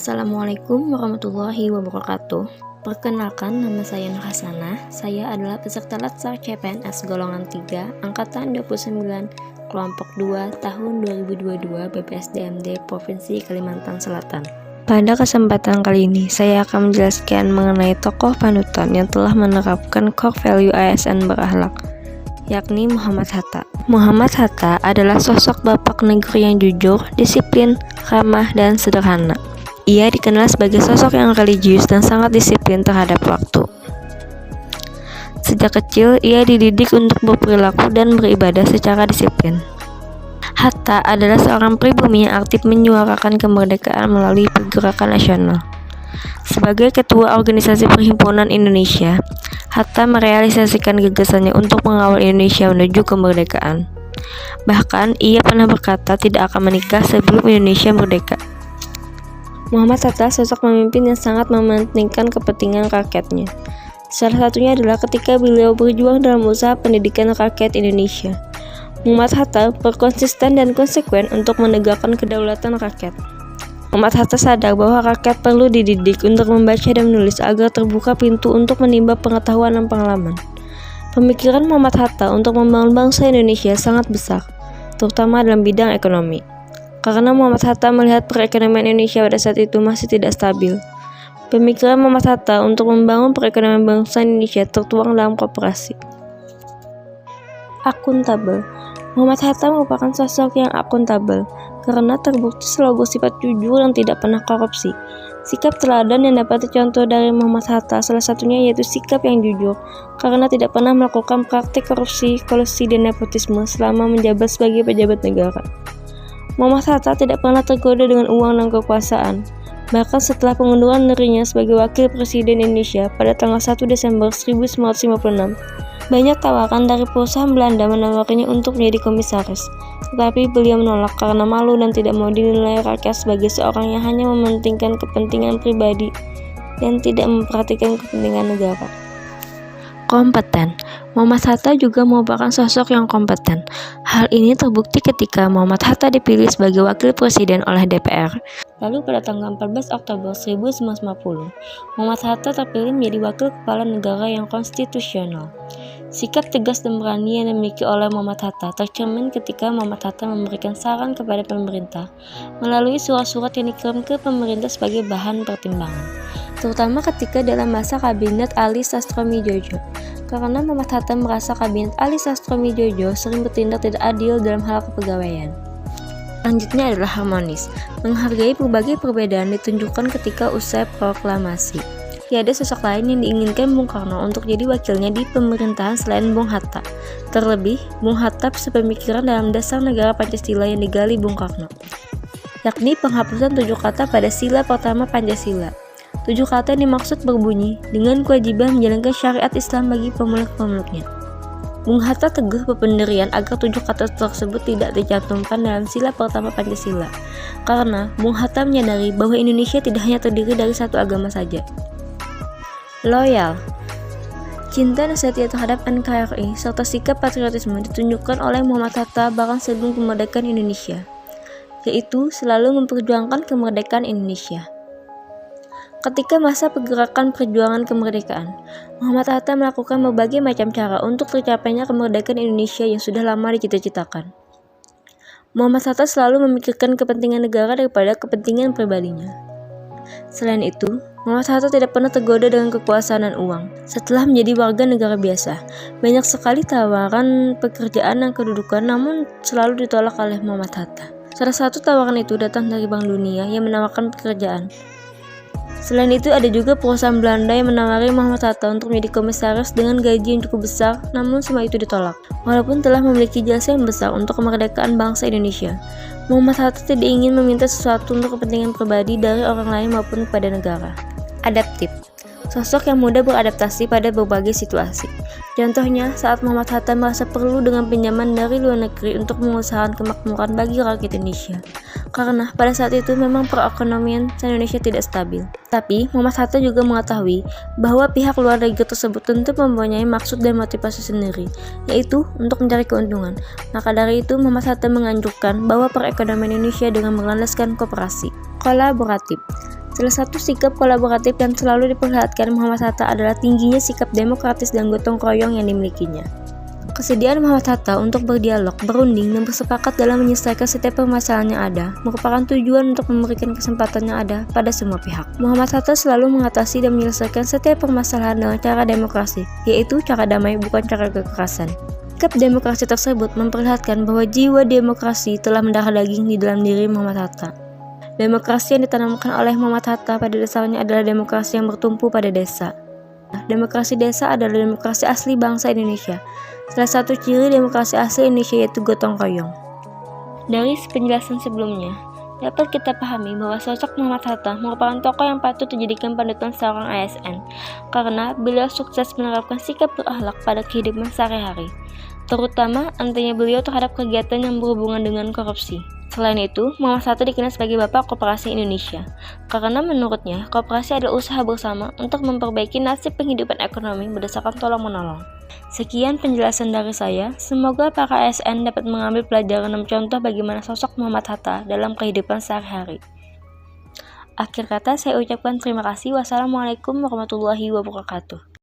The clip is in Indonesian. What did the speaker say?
Assalamualaikum warahmatullahi wabarakatuh. Perkenalkan, nama saya Nur Hasanah. Saya adalah peserta Latsar CPNS golongan 3 angkatan 29 kelompok 2 tahun 2022 BPSDMD Provinsi Kalimantan Selatan. Pada kesempatan kali ini, saya akan menjelaskan mengenai tokoh panutan yang telah menerapkan core value ASN berakhlak, yakni Muhammad Hatta. Muhammad Hatta adalah sosok bapak negeri yang jujur, disiplin, ramah, dan sederhana. Ia dikenal sebagai sosok yang religius dan sangat disiplin terhadap waktu. Sejak kecil, ia dididik untuk berperilaku dan beribadah secara disiplin. Hatta adalah seorang pribumi yang aktif menyuarakan kemerdekaan melalui pergerakan nasional. Sebagai Ketua Organisasi Perhimpunan Indonesia, Hatta merealisasikan gagasannya untuk mengawal Indonesia menuju kemerdekaan. Bahkan, ia pernah berkata tidak akan menikah sebelum Indonesia merdeka. Muhammad Hatta sosok pemimpin yang sangat mementingkan kepentingan rakyatnya. Salah satunya adalah ketika beliau berjuang dalam usaha pendidikan rakyat Indonesia. Muhammad Hatta berkonsisten dan konsekuen untuk menegakkan kedaulatan rakyat. Muhammad Hatta sadar bahwa rakyat perlu dididik untuk membaca dan menulis agar terbuka pintu untuk menimba pengetahuan dan pengalaman. Pemikiran Muhammad Hatta untuk membangun bangsa Indonesia sangat besar, terutama dalam bidang ekonomi. Karena Muhammad Hatta melihat perekonomian Indonesia pada saat itu masih tidak stabil. Pemikiran Muhammad Hatta untuk membangun perekonomian bangsa Indonesia tertuang dalam koperasi. Akuntabel. Muhammad Hatta merupakan sosok yang akuntabel karena terbukti selalu bersifat jujur dan tidak pernah korupsi. Sikap teladan yang dapat dicontoh dari Muhammad Hatta salah satunya yaitu sikap yang jujur karena tidak pernah melakukan praktik korupsi, kolusi, dan nepotisme selama menjabat sebagai pejabat negara. Muhammad Hatta tidak pernah tergoda dengan uang dan kekuasaan. Bahkan setelah pengunduran dirinya sebagai Wakil Presiden Indonesia pada tanggal 1 Desember 1956, banyak tawaran dari perusahaan Belanda menawarinya untuk menjadi komisaris. Tetapi beliau menolak karena malu dan tidak mau dinilai rakyat sebagai seorang yang hanya mementingkan kepentingan pribadi dan tidak memperhatikan kepentingan negara. Kompeten. Muhammad Hatta juga merupakan sosok yang kompeten. Hal ini terbukti ketika Muhammad Hatta dipilih sebagai Wakil Presiden oleh DPR. Lalu pada tanggal 14 Oktober 1950, Muhammad Hatta terpilih menjadi Wakil Kepala Negara yang konstitusional. Sikap tegas dan berani yang dimiliki oleh Muhammad Hatta tercermin ketika Muhammad Hatta memberikan saran kepada pemerintah melalui surat-surat yang dikirim ke pemerintah sebagai bahan pertimbangan, terutama ketika dalam masa Kabinet Ali Sastro-Midjojo. Karena Muhammad Hatta merasa Kabinet Ali Sastro-Midjojo sering bertindak tidak adil dalam hal kepegawaian. Selanjutnya adalah harmonis. Menghargai berbagai perbedaan ditunjukkan ketika usai proklamasi. Tiada sosok lain yang diinginkan Bung Karno untuk jadi wakilnya di pemerintahan selain Bung Hatta. Terlebih, Bung Hatta sepemikiran dalam dasar negara Pancasila yang digali Bung Karno, yakni penghapusan 7 kata pada sila pertama Pancasila. 7 kata yang dimaksud berbunyi dengan kewajiban menjalankan syariat Islam bagi pemeluk-pemeluknya. Bung Hatta teguh berpendirian agar 7 kata tersebut tidak dicantumkan dalam sila pertama Pancasila, karena Bung Hatta menyadari bahwa Indonesia tidak hanya terdiri dari satu agama saja. Loyal. Cinta dan setia terhadap NKRI serta sikap patriotisme ditunjukkan oleh Muhammad Hatta bahkan sebelum kemerdekaan Indonesia, yaitu selalu memperjuangkan kemerdekaan Indonesia. Ketika masa pergerakan perjuangan kemerdekaan, Muhammad Hatta melakukan berbagai macam cara untuk tercapainya kemerdekaan Indonesia yang sudah lama dicita-citakan. Muhammad Hatta selalu memikirkan kepentingan negara daripada kepentingan pribadinya. Selain itu, Muhammad Hatta tidak pernah tergoda dengan kekuasaan dan uang. Setelah menjadi warga negara biasa, banyak sekali tawaran pekerjaan dan kedudukan namun selalu ditolak oleh Muhammad Hatta. Salah satu tawaran itu datang dari Bank Dunia yang menawarkan pekerjaan. Selain itu, ada juga perusahaan Belanda yang menawari Muhammad Hatta untuk menjadi komisaris dengan gaji yang cukup besar, namun semua itu ditolak. Walaupun telah memiliki jasa yang besar untuk kemerdekaan bangsa Indonesia, Muhammad Hatta tidak ingin meminta sesuatu untuk kepentingan pribadi dari orang lain maupun kepada negara. Adaptif. Sosok yang mudah beradaptasi pada berbagai situasi. Contohnya, saat Muhammad Hatta merasa perlu dengan pinjaman dari luar negeri untuk mengusahakan kemakmuran bagi rakyat Indonesia. Karena pada saat itu memang perekonomian Indonesia tidak stabil. Tapi, Muhammad Hatta juga mengetahui bahwa pihak luar negeri tersebut tentu mempunyai maksud dan motivasi sendiri, yaitu untuk mencari keuntungan. Maka dari itu, Muhammad Hatta menganjurkan bahwa perekonomian Indonesia dengan berlandaskan koperasi. Kolaboratif. Salah satu sikap kolaboratif yang selalu diperlihatkan Muhammad Hatta adalah tingginya sikap demokratis dan gotong royong yang dimilikinya. Kesediaan Muhammad Hatta untuk berdialog, berunding, dan bersepakat dalam menyelesaikan setiap permasalahan yang ada merupakan tujuan untuk memberikan kesempatan yang ada pada semua pihak. Muhammad Hatta selalu mengatasi dan menyelesaikan setiap permasalahan dengan cara demokrasi, yaitu cara damai bukan cara kekerasan. Sikap demokrasi tersebut memperlihatkan bahwa jiwa demokrasi telah mendarah daging di dalam diri Muhammad Hatta. Demokrasi yang ditanamkan oleh Muhammad Hatta pada dasarnya adalah demokrasi yang bertumpu pada desa. Demokrasi desa adalah demokrasi asli bangsa Indonesia. Salah satu ciri demokrasi asli Indonesia yaitu gotong royong. Dari penjelasan sebelumnya, dapat kita pahami bahwa sosok Muhammad Hatta merupakan tokoh yang patut dijadikan panutan seorang ASN, karena beliau sukses menerapkan sikap berakhlak pada kehidupan sehari-hari, terutama antinya beliau terhadap kegiatan yang berhubungan dengan korupsi. Selain itu, Muhammad Hatta dikenal sebagai Bapak Koperasi Indonesia, karena menurutnya koperasi adalah usaha bersama untuk memperbaiki nasib penghidupan ekonomi berdasarkan tolong-menolong. Sekian penjelasan dari saya, semoga para ASN dapat mengambil pelajaran dan contoh bagaimana sosok Muhammad Hatta dalam kehidupan sehari-hari. Akhir kata saya ucapkan terima kasih. Wassalamualaikum warahmatullahi wabarakatuh.